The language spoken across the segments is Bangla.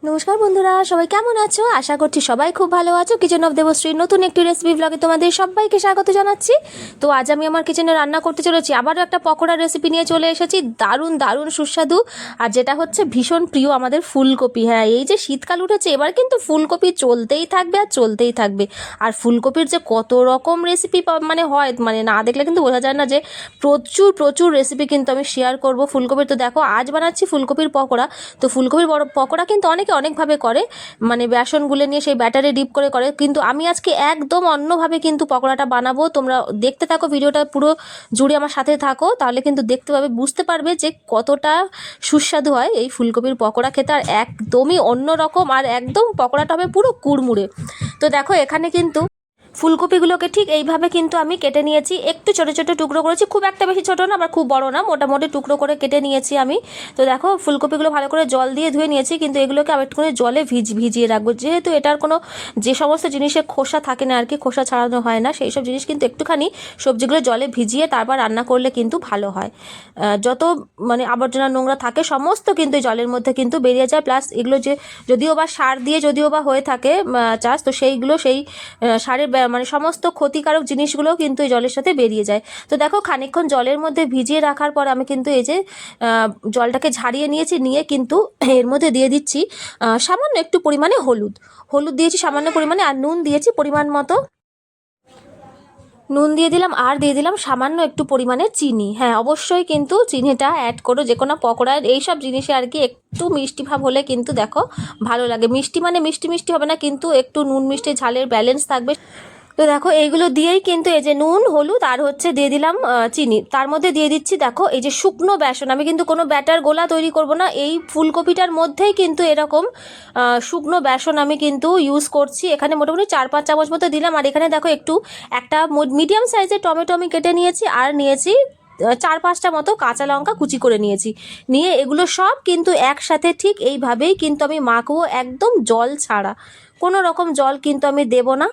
নমস্কার বন্ধুরা, সবাই কেমন আছো? আশা করছি সবাই খুব ভালো আছো। কিচেন অফ দেবশ্রীর নতুন একটি রেসিপি ব্লগে তোমাদের সবাইকে স্বাগত জানাচ্ছি। তো আজ আমি আমার কিচেনে রান্না করতে চলেছি, আবারও একটা পকোড়া রেসিপি নিয়ে চলে এসেছি। দারুণ দারুণ সুস্বাদু, আর যেটা হচ্ছে ভীষণ প্রিয় আমাদের ফুলকপি। হ্যাঁ, এই যে শীতকাল উঠেছে, এবার কিন্তু ফুলকপি চলতেই থাকবে আর চলতেই থাকবে। আর ফুলকপির যে কত রকম রেসিপি হয়, না দেখলে কিন্তু বোঝা যায় না যে প্রচুর প্রচুর রেসিপি কিন্তু আমি শেয়ার করব ফুলকপির। তো দেখো, আজ বানাচ্ছি ফুলকপির পকোড়া। তো ফুলকপির পকোড়া কিন্তু অনেকভাবে করে, বেসন গুলে নিয়ে সেই ব্যাটারে ডিপ করে করে, কিন্তু আমি আজকে একদম অন্যভাবে কিন্তু পকোড়াটা বানাবো। তোমরা দেখতে থাকো, ভিডিওটা পুরো জুড়ে আমার সাথে থাকো, তাহলে কিন্তু দেখতে পাবে, বুঝতে পারবে যে কতটা সুস্বাদু হয় এই ফুলকপির পকোড়া খেতে। আর একদমই অন্যরকম, আর একদম পকোড়াটা হবে পুরো কুড়মুড়ে। তো দেখো, এখানে কিন্তু ফুলকপিগুলোকে ঠিক এইভাবে কিন্তু আমি কেটে নিয়েছি, একটু ছোটো ছোটো টুকরো করেছি, খুব একটা বেশি ছোটো না আবার খুব বড় না, মোটামুটি টুকরো করে কেটে নিয়েছি আমি। তো দেখো, ফুলকপিগুলো ভালো করে জল দিয়ে ধুয়ে নিয়েছি, কিন্তু এগুলোকে আবার একটুখানি জলে ভিজিয়ে রাখবো, যেহেতু এটার কোনো যে সমস্ত জিনিসের খোসা থাকে না আর কি, খোসা ছাড়ানো হয় না, সেই সব জিনিস কিন্তু একটুখানি সবজিগুলো জলে ভিজিয়ে তারপর রান্না করলে কিন্তু ভালো হয়। যত আবর্জনা নোংরা থাকে সমস্ত কিন্তু জলের মধ্যে কিন্তু বেরিয়ে যায়। প্লাস এগুলো যে যদিও বা সার দিয়ে যদিও বা হয়ে থাকে চাষ, তো সেইগুলো সেই সারের সমস্ত ক্ষতিকারক জিনিসগুলোও কিন্তু এই জলের সাথে বেরিয়ে যায়। তো দেখো, খানিকক্ষণ জলের মধ্যে ভিজিয়ে রাখার পর আমি কিন্তু এই যে জলটাকে ঝাড়িয়ে নিয়েছি, নিয়ে কিন্তু এর মধ্যে দিয়ে দিচ্ছি সামান্য একটু পরিমাণে হলুদ দিয়েছি সামান্য পরিমাণে, আর নুন দিয়েছি পরিমাণ মতো। নুন দিয়ে দিলাম, আর দিয়ে দিলাম সামান্য একটু পরিমাণে চিনি। হ্যাঁ, অবশ্যই কিন্তু চিনিটা অ্যাড করো যে কোনো পকোড়ার এইসব জিনিসে আর কি। একটু মিষ্টি ভাব হলে কিন্তু দেখো ভালো লাগে। মিষ্টি মিষ্টি মিষ্টি হবে না, কিন্তু একটু নুন মিষ্টি ঝালের ব্যালেন্স থাকবে। তো দেখো, এইগুলো দিয়েই কিন্তু এই যে নুন হলুদ আর হচ্ছে দিয়ে দিলাম চিনি, তার মধ্যে দিয়ে দিচ্ছি দেখো এই যে শুকনো বেসন। আমি কিন্তু কোনো ব্যাটার গোলা তৈরি করব না, এই ফুলকপিটার মধ্যেই কিন্তু এরকম শুকনো বেসন আমি কিন্তু ইউজ করছি। এখানে মোটামুটি 4-5 চামচ মতো দিলাম। আর এখানে দেখো, একটা মিডিয়াম সাইজের টমেটো আমি কেটে নিয়েছি, আর নিয়েছি 4-5টা মতো কাঁচা লঙ্কা কুচি করে নিয়েছি। নিয়ে এগুলো সব কিন্তু একসাথে ঠিক এইভাবেই কিন্তু আমি মাখবো, একদম জল ছাড়া। কোনো রকম জল কিন্তু আমি দেব না।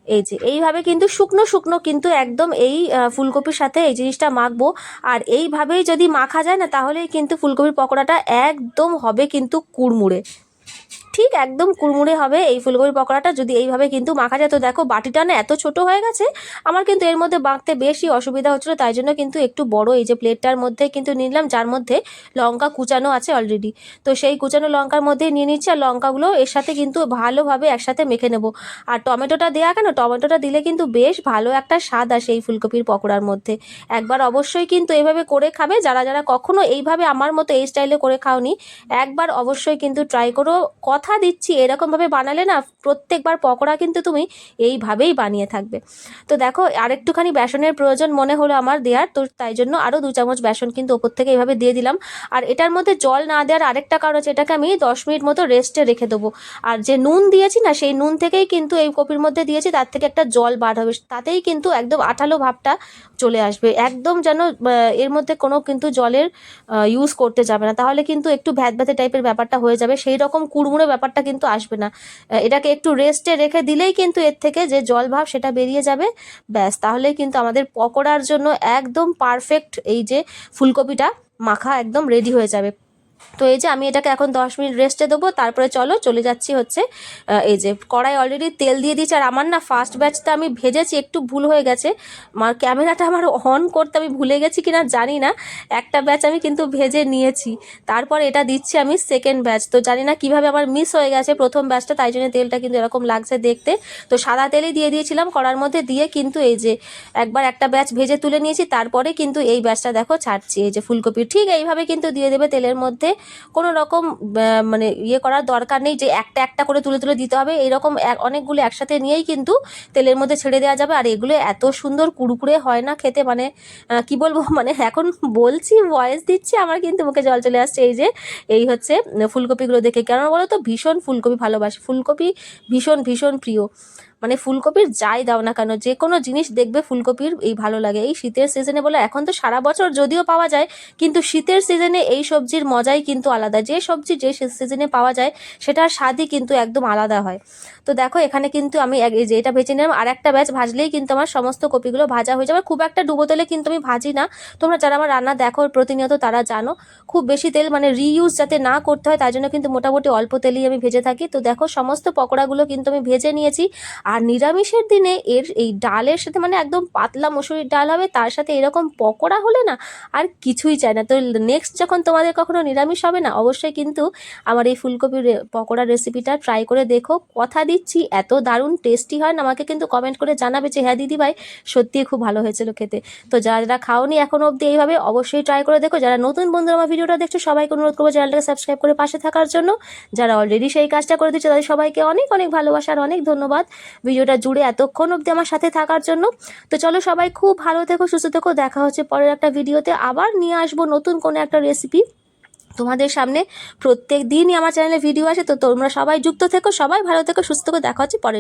এই যে এইভাবে কিন্তু শুকনো শুকনো কিন্তু একদম এই ফুলকপির সাথে এই জিনিসটা মাখবো। আর এইভাবেই যদি মাখা যায় না, তাহলেই কিন্তু ফুলকপির পকোড়াটা একদম হবে কিন্তু কুড়মুড়ে, ঠিক একদম কুড়মুড়ে হবে এই ফুলকপির পকোড়াটা যদি এইভাবে কিন্তু মাখা যায়। তো দেখো, বাটিটা না এত ছোট হয়ে গেছে আমার, কিন্তু এর মধ্যে মাখতে বেশি অসুবিধা হচ্ছিলো, তাই জন্য কিন্তু একটু বড় এই যে প্লেটটার মধ্যে কিন্তু নিলাম, যার মধ্যে লঙ্কা কুচানো আছে অলরেডি। তো সেই কুচানো লঙ্কার মধ্যে নিয়ে নিচ্ছি, আর লঙ্কাগুলো এর সাথে কিন্তু ভালোভাবে একসাথে মেখে নেব। আর টমেটোটা দেওয়া, কেন টমেটোটা দিলে কিন্তু বেশ ভালো একটা স্বাদ আসে এই ফুলকপির পকোড়ার মধ্যে। একবার অবশ্যই কিন্তু এইভাবে করে খাবে, যারা যারা কখনো এইভাবে আমার মতো এই স্টাইলে করে খাওনি, একবার অবশ্যই কিন্তু ট্রাই করো। কথা দিচ্ছি, এরকমভাবে বানালে না প্রত্যেকবার পকোড়া কিন্তু তুমি এইভাবেই বানিয়ে থাকবে। তো দেখো, আরেকটুখানি বেসনের প্রয়োজন মনে হলো আমার দেওয়ার, তো তাই জন্য আরও 2 চামচ বেসন কিন্তু ওপর থেকে এইভাবে দিয়ে দিলাম। আর এটার মধ্যে জল না দেওয়ার আরেকটা কারণ আছে, এটাকে আমি 10 মিনিট মতো রেস্টে রেখে দেবো। আর যে নুন দিয়েছি না, সেই নুন থেকেই কিন্তু এই কপির মধ্যে দিয়েছি, তার থেকে একটা জল বার হবে, তাতেই কিন্তু একদম আঠালো ভাবটা চলে আসবে। একদম যেন এর মধ্যে কোনো কিন্তু জলের ইউজ করতে যাবে না, তাহলে কিন্তু একটু ভ্যাতভ্যাতে টাইপের ব্যাপারটা হয়ে যাবে, সেই রকম কুড়মুড়ে ব্যাপারটা কিন্তু আসবে না। এটাকে একটু রেস্টে রেখে দিলেই কিন্তু এর থেকে যে জল ভাব সেটা বেরিয়ে যাবে। ব্যাস, তাহলেই কিন্তু আমাদের পকোড়ার জন্য একদম পারফেক্ট এই যে ফুলকপিটা মাখা একদম রেডি হয়ে যাবে। তো এই যে আমি এটাকে এখন 10 মিনিট রেস্টে দেবো, তারপরে চলে যাচ্ছি হচ্ছে এই যে কড়াই অলরেডি তেল দিয়ে দিয়েছি। আর আমার না ফার্স্ট ব্যাচটা আমি ভেজেছি, একটু ভুল হয়ে গেছে, ক্যামেরাটা আমার অন করতে আমি ভুলে গেছি কিনা জানি না। একটা ব্যাচ আমি কিন্তু ভেজে নিয়েছি, তারপর এটা দিচ্ছি আমি সেকেন্ড ব্যাচ। তো জানি না কিভাবে আমার মিস হয়ে গেছে প্রথম ব্যাচটা, তাই জন্য তেলটা কিন্তু এরকম লাগছে দেখতে। তো সাদা তেলই দিয়ে দিয়েছিলাম কড়ার মধ্যে, দিয়ে কিন্তু এই যে একবার একটা ব্যাচ ভেজে তুলে নিয়েছি, তারপরে কিন্তু এই ব্যাচটা দেখো ছাড়ছি। এই যে ফুলকপি ঠিক এইভাবে কিন্তু দিয়ে দেবে তেলের মধ্যে, কোনো রকম ইয়ে করার দরকার নেই যে একটা একটা করে তুলে তুলে দিতে হবে। এইরকম অনেকগুলো একসাথে নিয়েই কিন্তু তেলের মধ্যে ছেড়ে দেওয়া যাবে। আর এগুলো এত সুন্দর কুড়কুড়ে হয় না খেতে, কি বলবো, এখন বলছি ভয়েস দিচ্ছি আমার কিন্তু মুখে জল চলে আসছে। এই যে এই হচ্ছে ফুলকপিগুলো দেখে, কেন বলো তো, ভীষণ ফুলকপি ভালোবাসি, ফুলকপি ভীষণ ভীষণ প্রিয়। মানে ফুলকপির যাই দাও না কেন, যে কোনো জিনিস দেখবে ফুলকপির এই ভালো লাগে। এই শীতের সিজনে বলে, এখন তো সারা বছর যদিও পাওয়া যায়, কিন্তু শীতের সিজনে এই সবজির মজাই কিন্তু আলাদা। যে সবজি যে সিজনে পাওয়া যায় সেটার স্বাদই কিন্তু একদম আলাদা হয়। তো দেখো এখানে কিন্তু আমি এই যে এটা ভেজে নিলাম, আর একটা ব্যাচ ভাজলেই কিন্তু আমার সমস্ত কপিগুলো ভাজা হয়ে যাবে। খুব একটা ডুবো তেলে কিন্তু আমি ভাজি না, তোমরা যারা আমার রান্না দেখো প্রতিনিয়ত তারা জানো খুব বেশি তেল মানে রিইউজ যাতে না করতে হয় তাই জন্য কিন্তু মোটামুটি অল্প তেলেই আমি ভেজে থাকি। তো দেখো সমস্ত পকোড়াগুলো কিন্তু আমি ভেজে নিয়েছি। আর নিরামিষের দিনে এই ডালের সাথে মানে একদম পাতলা মসুরির ডাল হবে, তার সাথে এরকম পকোড়া হলে না আর কিছুই চাই না। তো নেক্সট যখন তোমাদের কখনো নিরামিষ হবে না, অবশ্যই কিন্তু আমার এই ফুলকপির পকোড়া রেসিপিটা ট্রাই করে দেখো। কথা দিচ্ছি এত দারুণ টেস্টি হয় না, আমাকে কিন্তু কমেন্ট করে জানাবে যে হ্যাঁ দিদিভাই সত্যিই খুব ভালো হয়েছিল খেতে। তো যারা যারা খাওনি এখনো অবধি এইভাবে অবশ্যই ট্রাই করে দেখো। যারা নতুন বন্ধুরা আমার ভিডিওটা দেখছো সবাইকে অনুরোধ করবো চ্যানেলটাকে সাবস্ক্রাইব করে পাশে থাকার জন্য। যারা অলরেডি সেই কাজটা করে দিচ্ছে তাদের সবাইকে অনেক অনেক ভালোবাসা আর অনেক ধন্যবাদ ভিডিওটা জুড়ে এতক্ষণ অবধি আমার সাথে থাকার জন্য। তো চলো সবাই খুব ভালো থেকো, সুস্থ থেকো, দেখা হচ্ছে পরের একটা ভিডিওতে। আবার নিয়ে আসবো নতুন কোনো একটা রেসিপি তোমাদের সামনে। প্রত্যেক দিনই আমার চ্যানেলে ভিডিও আসে, তো তোমরা সবাই যুক্ত থেকো, সবাই ভালো থেকো, সুস্থ থেকো, দেখা হচ্ছে পরের